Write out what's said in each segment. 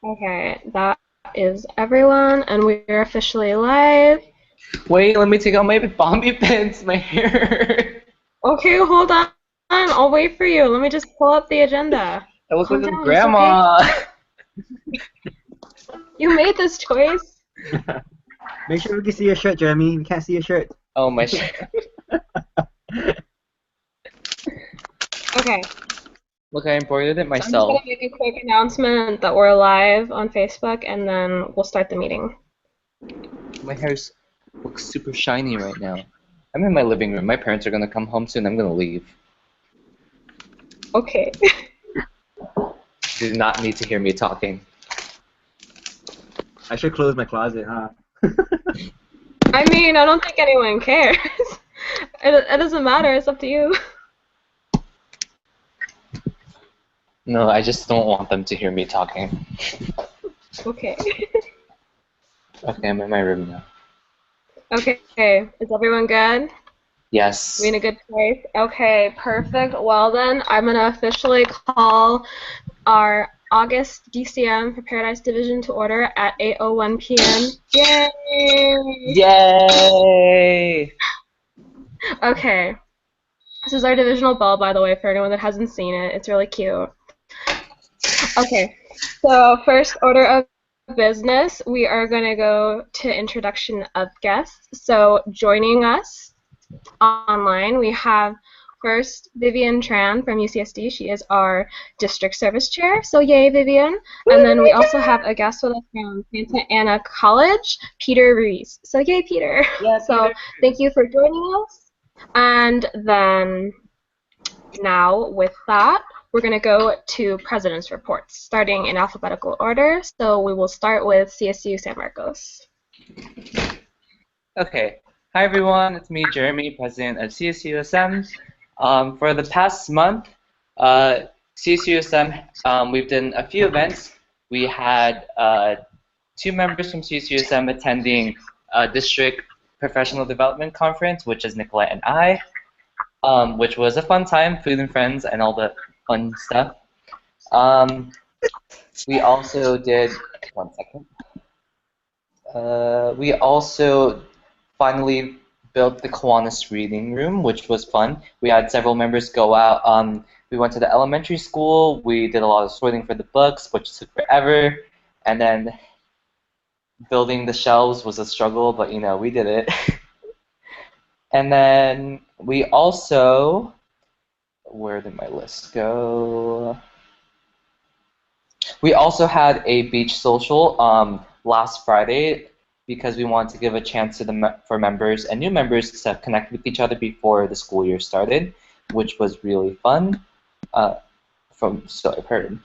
Okay, that is everyone, and we're officially live. Wait, let me take out my Bobby pins. My hair. Okay, hold on. I'll wait for you. Let me just pull up the agenda. I look Calm like a down, it's okay. grandma. You made this choice. Make sure we can see your shirt, Jeremy. We can't see your shirt. Oh my shit. Okay, Look, I embroidered it so I'm just gonna myself. make a quick announcement that we're live on Facebook, and then we'll start the meeting. My hair looks super shiny right now. I'm in my living room. My parents are gonna come home soon. I'm gonna leave. Okay. They do not need to hear me talking. I should close my closet, huh? I mean, I don't think anyone cares. It doesn't matter. It's up to you. No, I just don't want them to hear me talking. Okay. Okay, I'm in my room now. Okay. Is everyone good? We in Yes. a good place? Okay, perfect. Well then, I'm gonna officially call our August DCM for Paradise Division to order at 8:01 p.m. Yay! Yay! Okay, this is our divisional ball, by the way, for anyone that hasn't seen it. It's really cute. Okay, so first order of business, we are gonna go to introduction of guests. So joining us online, we have first Vivian Tran from UCSD. She is our district service chair, so yay, Vivian. And then we also have a guest with us from Santa Ana College, Peter Ruiz. So yay, Peter. Yeah, So Peter. thank you for joining us. And then now with that, we're going to go to president's reports, starting in alphabetical order. So we will start with CSU San Marcos. Okay. Hi everyone, it's me, Jeremy, president of CSUSM. For the past month, CSUSM, we've done a few events. We had two members from CSUSM attending a district professional development conference, which is Nicolette and I, which was a fun time, food and friends, and all the fun stuff. We also did, one second. We also finally built the Kiwanis Reading Room, which was fun. We had several members go out. We went to the elementary school. We did a lot of sorting for the books, which took forever. And then building the shelves was a struggle, but you know, we did it. And then we also, where did my list go? We also had a beach social last Friday because we wanted to give a chance to for members and new members to connect with each other before the school year started, which was really fun. From so I've heard.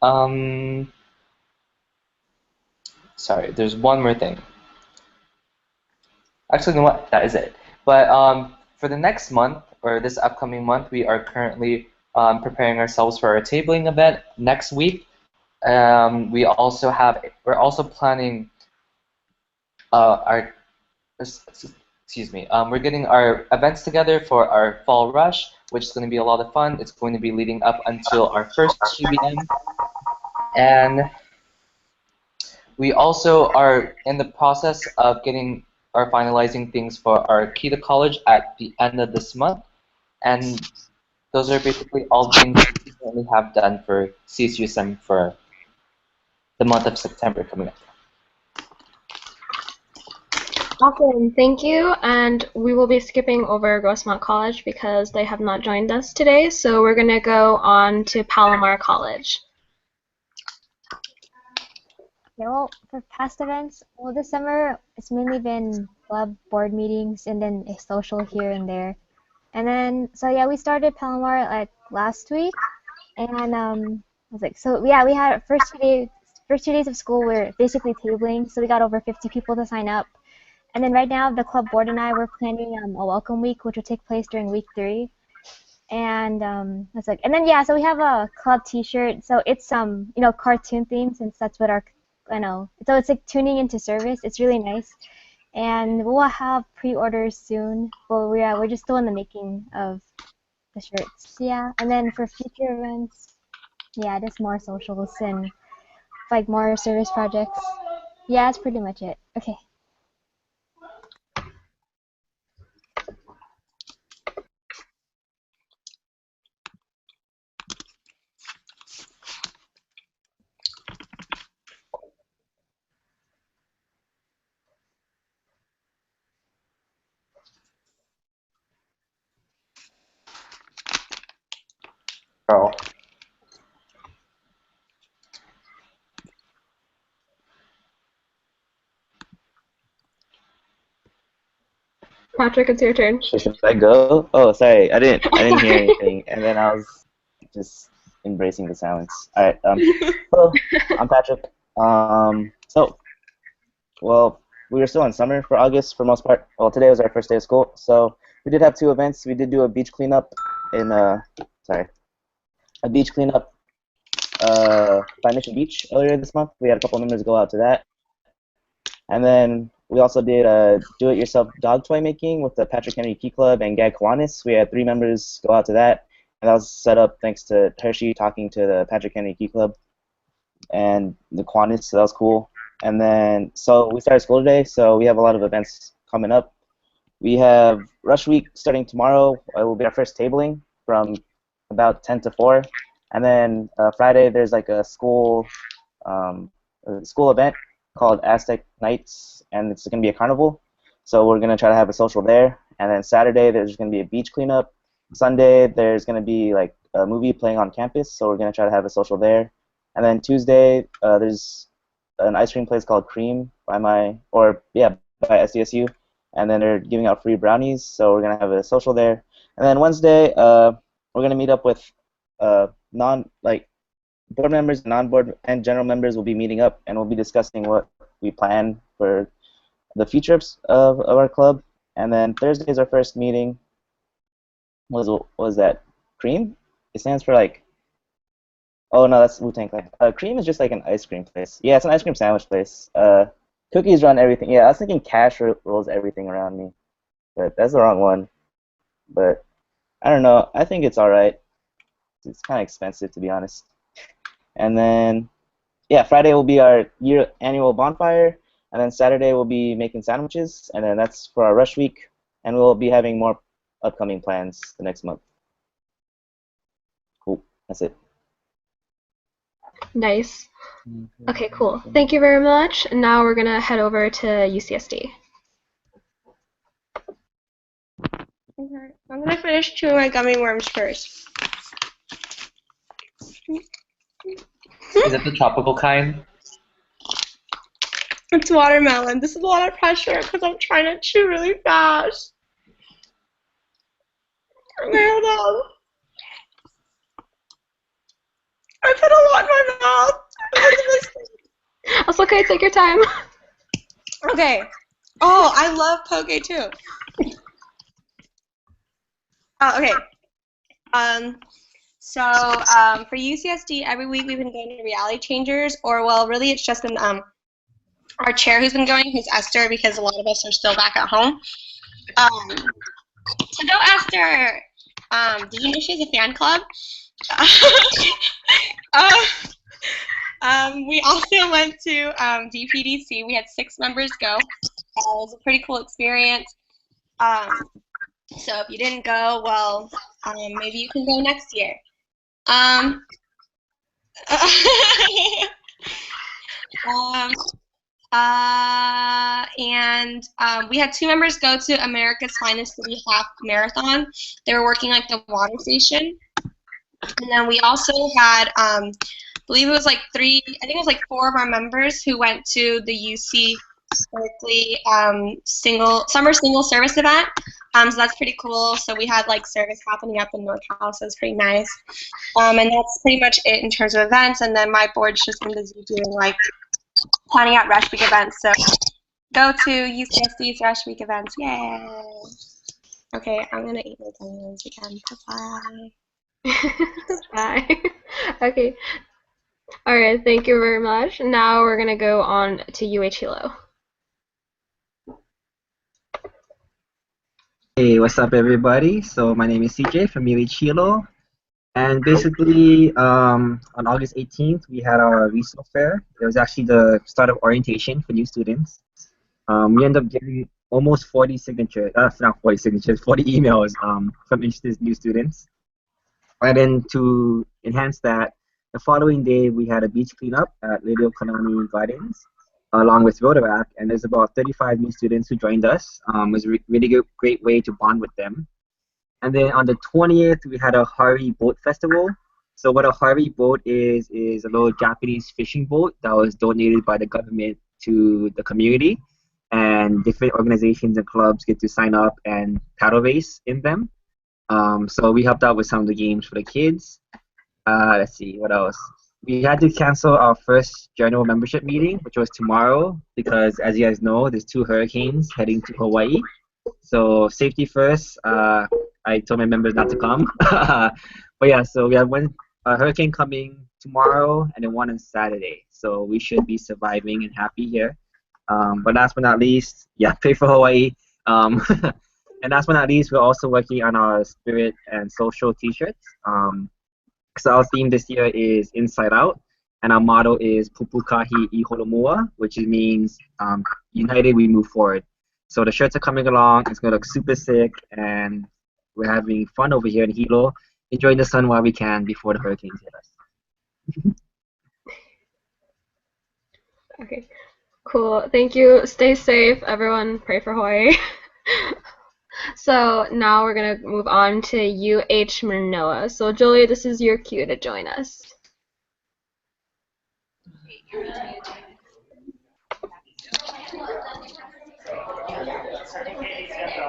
Um, Sorry, there's one more thing. Actually, you know what? That is it. But for the next month or this upcoming month, we are currently preparing ourselves for our tabling event next week. We're also planning our excuse me. We're getting our events together for our fall rush, which is going to be a lot of fun. It's going to be leading up until our first GBM, and we also are in the process of getting or finalizing things for our key to college at the end of this month, and those are basically all things we currently have done for CSUSM for the month of September coming up. Awesome, thank you. And we will be skipping over Grossmont College because they have not joined us today. So we're going to go on to Palomar College. Yeah, well, for past events, well, this summer it's mainly been club board meetings and then a social here and there. And then, so yeah, we started Palomar like last week, and I was like, so yeah, we had first 2 days of school were basically tabling, so we got over 50 people to sign up. And then right now, the club board and I were planning a welcome week, which will take place during week 3. And it's like, and then yeah, so we have a club T-shirt, so it's cartoon themed since that's what our I know. So it's like tuning into service. It's really nice, and we'll have pre-orders soon. But we're just still in the making of the shirts. Yeah, and then for future events, yeah, just more socials and like more service projects. Yeah, that's pretty much it. Okay. Carl. Patrick, it's your turn. Should I go? Oh, sorry, I didn't hear Sorry. anything, and then I was just embracing the silence. All right. Hello, I'm Patrick. So, well, we were still in summer for August for most part. Well, today was our first day of school, so we did have two events. We did do a beach cleanup in sorry, a beach cleanup by Mission Beach earlier this month. We had a couple members go out to that. And then we also did do-it-yourself dog toy making with the Patrick Henry Key Club and Gag Kiwanis. We had 3 members go out to that, and that was set up thanks to Hershey talking to the Patrick Henry Key Club and the Kiwanis, so that was cool. And then, so we started school today, so we have a lot of events coming up. We have Rush Week starting tomorrow. It will be our first tabling from about 10 to 4. And then Friday, there's like a school event called Aztec Nights, and it's going to be a carnival. So we're going to try to have a social there. And then Saturday, there's going to be a beach cleanup. Sunday, there's going to be like a movie playing on campus, so we're going to try to have a social there. And then Tuesday, there's an ice cream place called Cream by SDSU, and then they're giving out free brownies, so we're going to have a social there. And then Wednesday, we're going to meet up with board members, non-board, and general members will be meeting up, and we'll be discussing what we plan for the future of our club. And then Thursday is our first meeting. What was that? Cream? It stands for like, oh no, that's Wu-Tang Clan. Cream is just like an ice cream place. Yeah, it's an ice cream sandwich place. Cookies run everything. Yeah, I was thinking Cash rolls everything around me, but that's the wrong one. But I don't know. I think it's alright. It's kind of expensive, to be honest. And then, yeah, Friday will be our annual bonfire, and then Saturday we'll be making sandwiches, and then that's for our rush week, and we'll be having more upcoming plans the next month. Cool. That's it. Nice. Okay, cool. Thank you very much. Now we're gonna head over to UCSD. Okay, I'm gonna finish chewing my gummy worms first. Is it the tropical kind? It's watermelon. This is a lot of pressure because I'm trying to chew really fast. Okay, hold on. I put a lot in my mouth. That's okay, take your time. Okay. Oh, I love poke too. Okay. So for UCSD, every week we've been going to reality changers, or well, really it's just been our chair who's been going, who's Esther, because a lot of us are still back at home. So go Esther. Did you know she has a fan club? We also went to DPDC. We had 6 members go. It was a pretty cool experience. So if you didn't go, well, maybe you can go next year. We had 2 members go to America's Finest City Half Marathon. They were working like the water station. And then we also had, I believe it was like 4 of our members who went to the UC Berkeley summer single service event. So that's pretty cool. So we had like service happening up in North House. So it's pretty nice. And that's pretty much it in terms of events. And then my board's just been busy doing like planning out Rush Week events. So go to UCSD's Rush Week events. Yay! Okay, I'm gonna eat my onions again. Bye-bye. Bye. Okay. All right, thank you very much. Now we're gonna go on to UH Hilo. Hey, what's up, everybody? So my name is CJ from UH Hilo. And basically, on August 18th, we had our resource fair. It was actually the start of orientation for new students. We ended up getting almost 40 signatures, not 40 signatures, 40 emails from interested new students. And then to enhance that, the following day we had a beach cleanup at Lidio Kanani Gardens along with Rotaract, and there's about 35 new students who joined us. It was a really great way to bond with them. And then on the 20th, we had a Hari Boat Festival. So what a Hari boat is a little Japanese fishing boat that was donated by the government to the community. And different organizations and clubs get to sign up and paddle race in them. So we helped out with some of the games for the kids. Let's see, what else? We had to cancel our first general membership meeting, which was tomorrow, because as you guys know, there's two hurricanes heading to Hawaii. So safety first. I told my members not to come. But yeah, so we have one hurricane coming tomorrow and then one on Saturday. So we should be surviving and happy here. But last but not least, yeah, pray for Hawaii. And last but not least, we're also working on our spirit and social T-shirts. So our theme this year is Inside Out, and our motto is Pupukahi I Holomua, which means united we move forward. So the shirts are coming along. It's gonna look super sick, and we're having fun over here in Hilo, enjoying the sun while we can before the hurricanes hit us. Okay, cool. Thank you. Stay safe, everyone. Pray for Hawaii. So now we're gonna move on to UH Manoa. So Julie, this is your cue to join us.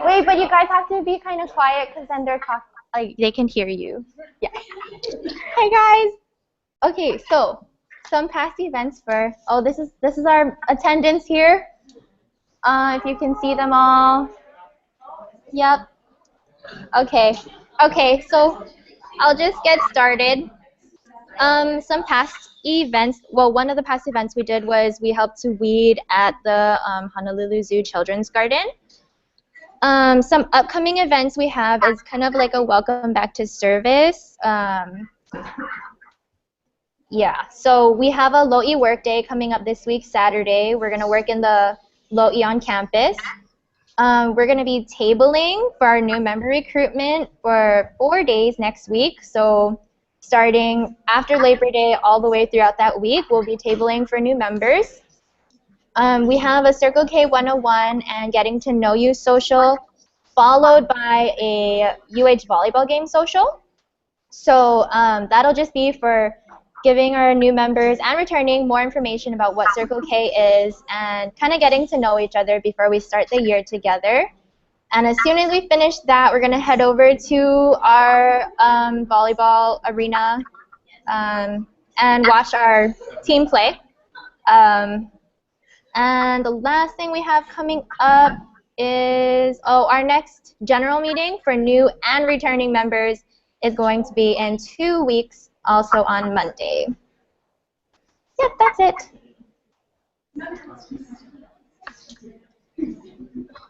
Wait, but you guys have to be kind of quiet because then they're talking, like they can hear you. Yeah. Hi guys. Okay, so some past events for. Oh, this is our attendance here. If you can see them all. Yep. Okay. Okay, so I'll just get started. Some past events. Well, one of the past events we did was we helped to weed at the Honolulu Zoo Children's Garden. Some upcoming events we have is kind of like a welcome back to service. Yeah, so we have a Lo'i work day coming up this week, Saturday. We're going to work in the Lo'i on campus. We're going to be tabling for our new member recruitment for 4 days next week. So starting after Labor Day all the way throughout that week, we'll be tabling for new members. We have a Circle K 101 and Getting to Know You social, followed by a UH volleyball game social. So that'll just be for giving our new members and returning more information about what Circle K is and kind of getting to know each other before we start the year together. And as soon as we finish that, we're going to head over to our volleyball arena and watch our team play. And the last thing we have coming up is, our next general meeting for new and returning members is going to be in 2 weeks, also on Monday. Yep, that's it.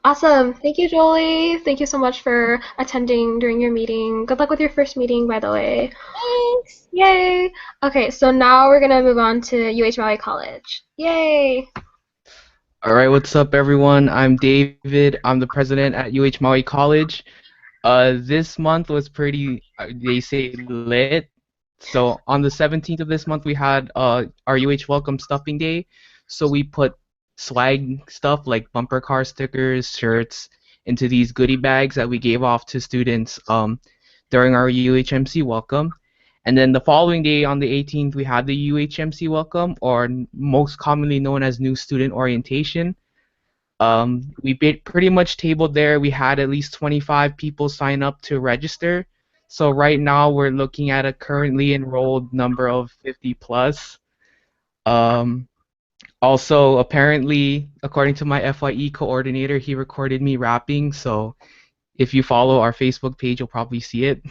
Awesome. Thank you, Jolie. Thank you so much for attending during your meeting. Good luck with your first meeting, by the way. Thanks. Yay. Okay, so now we're going to move on to UH Valley College. Yay. All right, what's up, everyone? I'm David. I'm the president at UH Maui College. This month was pretty, they say, lit. So on the 17th of this month, we had our UH Welcome Stuffing Day. So we put swag stuff like bumper car stickers, shirts into these goodie bags that we gave off to students during our UHMC welcome. And then the following day, on the 18th, we had the UHMC welcome, or most commonly known as New Student Orientation. We pretty much tabled there. We had at least 25 people sign up to register. So right now we're looking at a currently enrolled number of 50 plus. Also, apparently, according to my FYE coordinator, he recorded me rapping. So if you follow our Facebook page, you'll probably see it.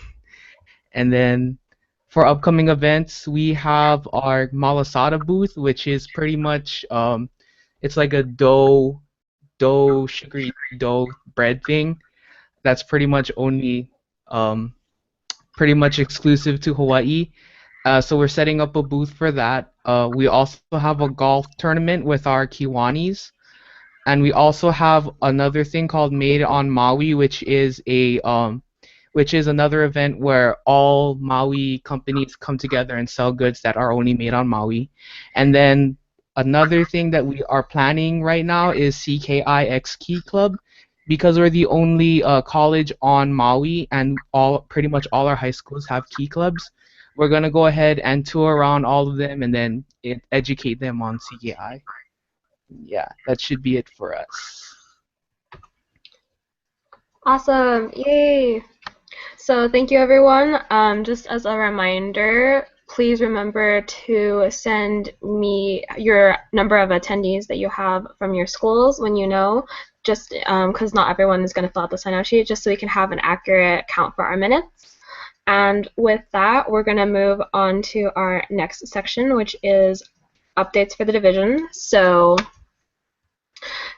And then for upcoming events, we have our malasada booth, which is pretty much it's like a sugary dough bread thing. That's pretty much only pretty much exclusive to Hawaii. So we're setting up a booth for that. We also have a golf tournament with our Kiwanis. And we also have another thing called Made on Maui, which is another event where all Maui companies come together and sell goods that are only made on Maui. And then another thing that we are planning right now is CKIX Key Club, because we're the only college on Maui, and pretty much all our high schools have key clubs. We're gonna go ahead and tour around all of them and then educate them on CKI. Yeah, that should be it for us. Awesome. Yay. So thank you, everyone. Just as a reminder, please remember to send me your number of attendees that you have from your schools when you know, just because not everyone is going to fill out the sign-up sheet, just so we can have an accurate count for our minutes. And with that, we're going to move on to our next section, which is updates for the division. So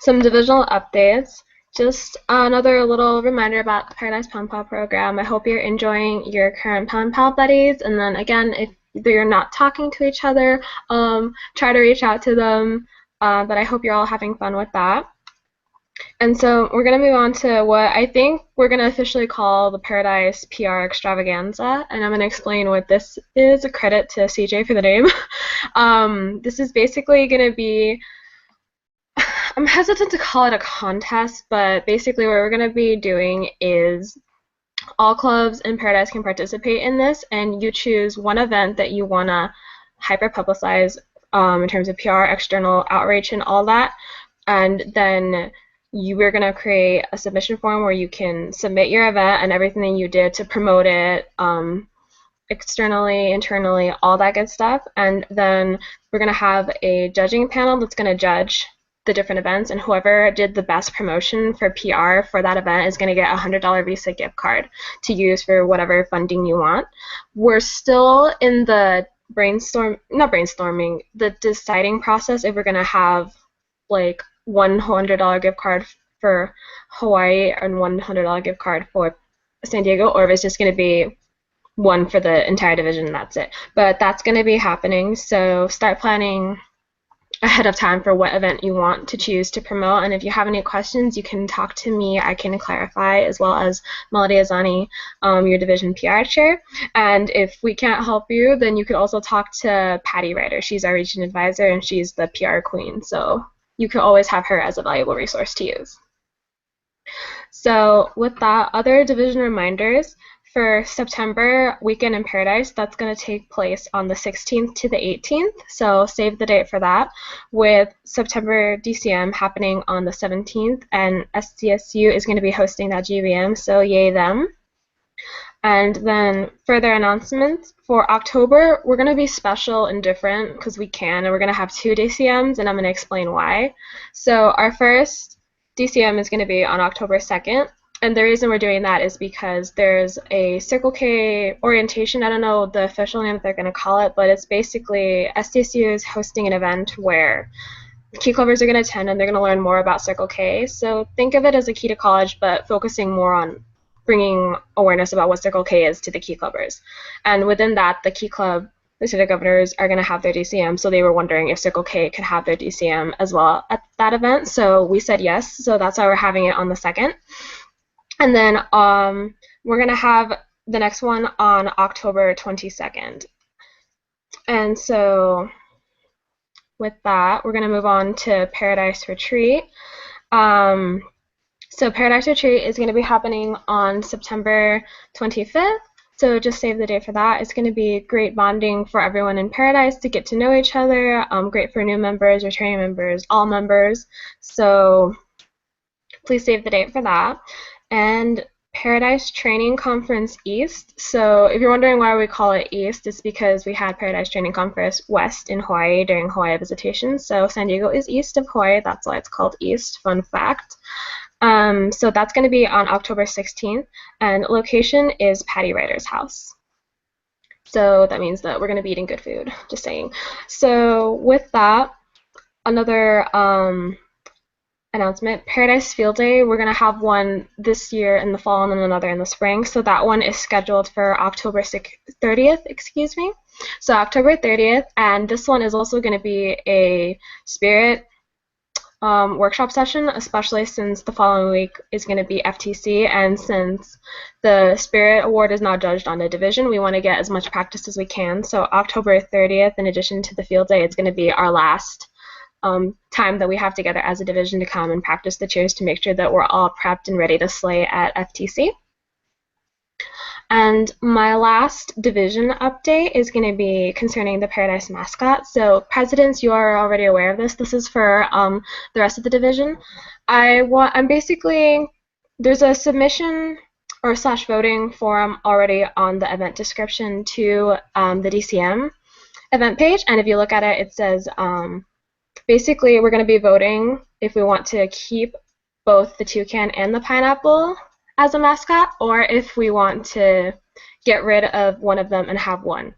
some divisional updates. Just another little reminder about the Paradise Pen Pal program. I hope you're enjoying your current Pen Pal buddies. And then again, if they're not talking to each other, try to reach out to them. But I hope you're all having fun with that. And so we're going to move on to what I think we're going to officially call the Paradise PR Extravaganza. And I'm going to explain what this is, a credit to CJ for the name. This is basically going to be, I'm hesitant to call it a contest, but basically what we're going to be doing is all clubs in Paradise can participate in this, and you choose one event that you want to hyper-publicize in terms of PR, external outreach, and all that. And then we're going to create a submission form where you can submit your event and everything that you did to promote it externally, internally, all that good stuff. And then we're going to have a judging panel that's going to judge the different events, and whoever did the best promotion for PR for that event is going to get a $100 Visa gift card to use for whatever funding you want. We're still in the the deciding process if we're going to have like $100 gift card for Hawaii and $100 gift card for San Diego, or if it's just going to be one for the entire division and that's it. But that's going to be happening, so start planning ahead of time for what event you want to choose to promote. And if you have any questions, you can talk to me. I can clarify, as well as Melody Azani, your division PR chair. And if we can't help you, then you could also talk to Patty Ryder. She's our region advisor, and she's the PR queen. So you can always have her as a valuable resource to use. So with that, other division reminders. For September Weekend in Paradise, that's going to take place on the 16th to the 18th, so save the date for that, with September DCM happening on the 17th, and SDSU is going to be hosting that GVM, so yay them. And then further announcements, for October, we're going to be special and different because we can, and we're going to have 2 DCMs, and I'm going to explain why. So our first DCM is going to be on October 2nd. And the reason we're doing that is because there's a Circle K orientation. I don't know the official name that they're going to call it, but it's basically SDSU is hosting an event where key clubbers are going to attend and they're going to learn more about Circle K. So think of it as a key to college, but focusing more on bringing awareness about what Circle K is to the key clubbers. And within that, the key club, the city governors are going to have their DCM, so they were wondering if Circle K could have their DCM as well at that event. So we said yes, so that's why we're having it on the 2nd. And then we're going to have the next one on October 22nd. And so with that, we're going to move on to Paradise Retreat. So Paradise Retreat is going to be happening on September 25th. So just save the date for that. It's going to be great bonding for everyone in Paradise to get to know each other. Great for new members, returning members, all members. So please save the date for that. And Paradise Training Conference East. So if you're wondering why we call it East, it's because we had Paradise Training Conference West in Hawaii during Hawaii visitation. So San Diego is east of Hawaii. That's why it's called East. Fun fact. So that's going to be on October 16th. And location is Patty Ryder's house. So that means that we're going to be eating good food. Just saying. So with that, another announcement. Paradise Field Day, we're going to have one this year in the fall and then another in the spring. So that one is scheduled for October 30th, excuse me. So October 30th, and this one is also going to be a spirit workshop session, especially since the following week is going to be FTC, and since the Spirit Award is now judged on a division, we want to get as much practice as we can. So October 30th, in addition to the field day, it's going to be our last time that we have together as a division to come and practice the cheers to make sure that we're all prepped and ready to slay at FTC. And my last division update is going to be concerning the Paradise mascot. So presidents, you are already aware of this. This is for the rest of the division. I'm basically, there's a submission or / voting forum already on the event description to the DCM event page. And if you look at it, it says basically we're going to be voting if we want to keep both the toucan and the pineapple as a mascot, or if we want to get rid of one of them and have one.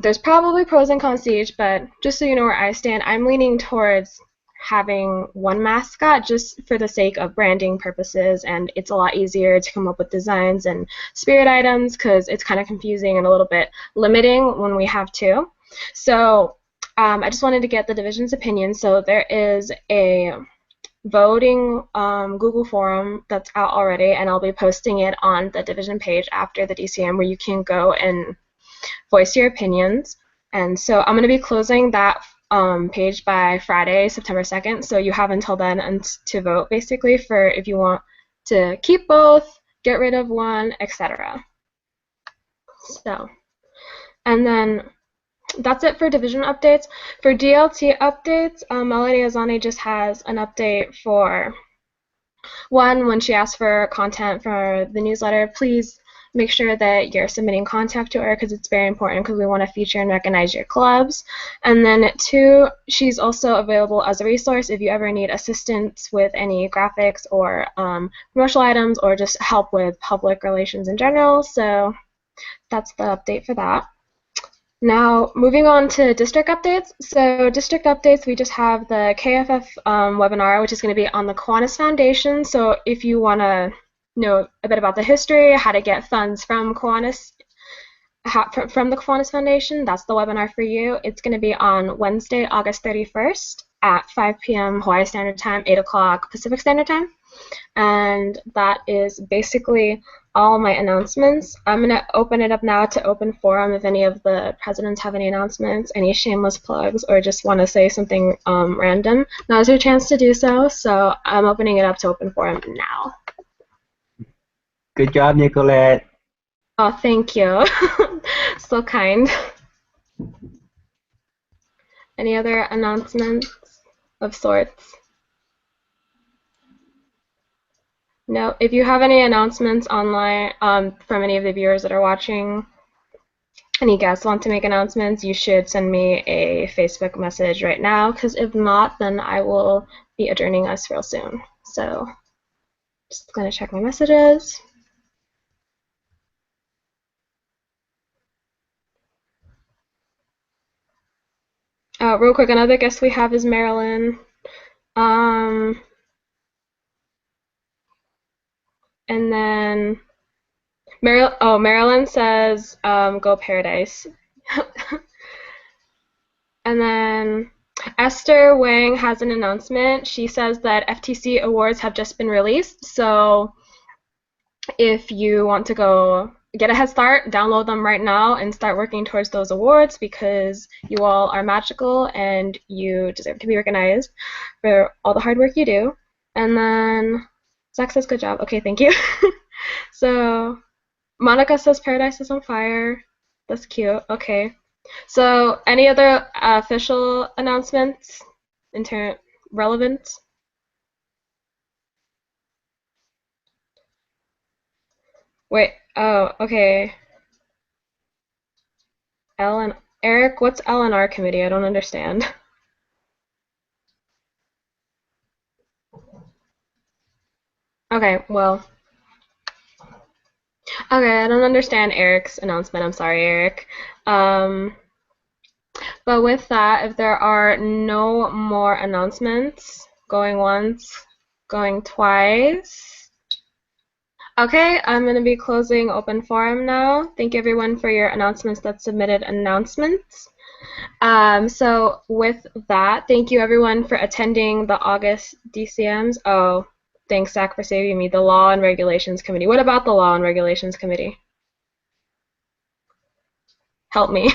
There's probably pros and cons to each, but just so you know where I stand, I'm leaning towards having one mascot just for the sake of branding purposes, and it's a lot easier to come up with designs and spirit items because it's kind of confusing and a little bit limiting when we have two. So I just wanted to get the division's opinion. So there is a voting Google forum that's out already, and I'll be posting it on the division page after the DCM where you can go and voice your opinions. And so I'm going to be closing that page by Friday, September 2nd, so you have until then to vote basically for if you want to keep both, get rid of one, etc. So, and then that's it for division updates. For DLT updates, Melody Azani just has an update for one. When she asked for content for the newsletter, please make sure that you're submitting contact to her because it's very important because we want to feature and recognize your clubs. And then 2, she's also available as a resource if you ever need assistance with any graphics or promotional items or just help with public relations in general. So that's the update for that. Now, moving on to district updates. So district updates, we just have the KFF webinar, which is going to be on the Kiwanis Foundation. So if you want to know a bit about the history, how to get funds from Kiwanis, from the Kiwanis Foundation, that's the webinar for you. It's going to be on Wednesday, August 31st at 5 p.m. Hawaii Standard Time, 8 o'clock Pacific Standard Time. And that is basically all my announcements. I'm going to open it up now to open forum if any of the presidents have any announcements, any shameless plugs, or just want to say something random. Now's your chance to do so, so I'm opening it up to open forum now. Good job, Nicolette. Oh, thank you. So kind. Any other announcements of sorts? No. If you have any announcements online from any of the viewers that are watching, any guests want to make announcements, you should send me a Facebook message right now, because if not, then I will be adjourning us real soon. So just going to check my messages. Real quick, another guest we have is Marilyn. And then Marilyn says go Paradise. And then Esther Wang has an announcement. She says that FTC awards have just been released, so if you want to go get a head start, download them right now and start working towards those awards because you all are magical and you deserve to be recognized for all the hard work you do. And then Zach says good job. Okay, thank you. So Monica says Paradise is on fire. That's cute. Okay. So any other official announcements relevant? Wait, oh, okay. Eric, what's L&R committee? I don't understand. Okay, well. Okay, I don't understand Eric's announcement. I'm sorry, Eric. But with that, if there are no more announcements, Going once, going twice. Okay, I'm going to be closing open forum now. Thank you everyone for your announcements that submitted announcements. So with that, thank you everyone for attending the August DCMs. Oh, thanks Zach for saving me. The Law and Regulations Committee. What about the Law and Regulations Committee? Help me.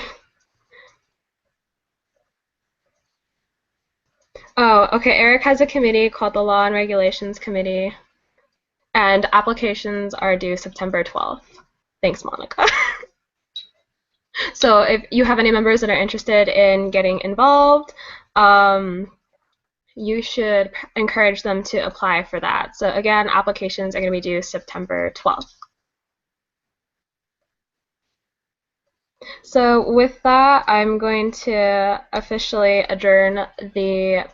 Oh, okay. Eric has a committee called the Law and Regulations Committee, and applications are due September 12th. Thanks, Monica. So if you have any members that are interested in getting involved, you should encourage them to apply for that. So again, applications are going to be due September 12th. So with that, I'm going to officially adjourn the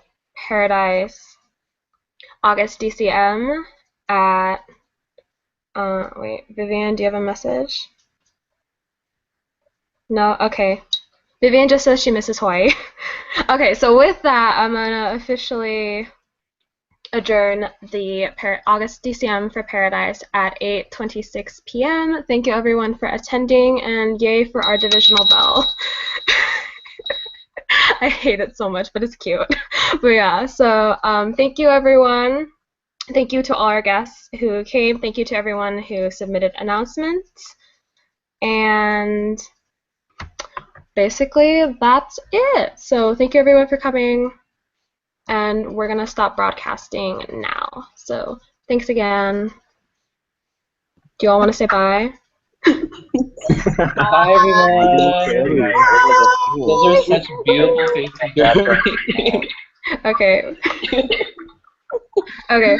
Paradise August DCM at, wait, Vivian, do you have a message? No? Okay. Vivian just says she misses Hawaii. Okay, so with that, I'm going to officially adjourn the August DCM for Paradise at 8:26 p.m. Thank you everyone for attending, and yay for our divisional bell. I hate it so much, but it's cute. But yeah, so thank you everyone. Thank you to all our guests who came. Thank you to everyone who submitted announcements. And basically, that's it. So thank you everyone for coming. And we're going to stop broadcasting now. So thanks again. Do you all want to say bye? Bye, everyone. Those are such beautiful faces. Okay. Okay.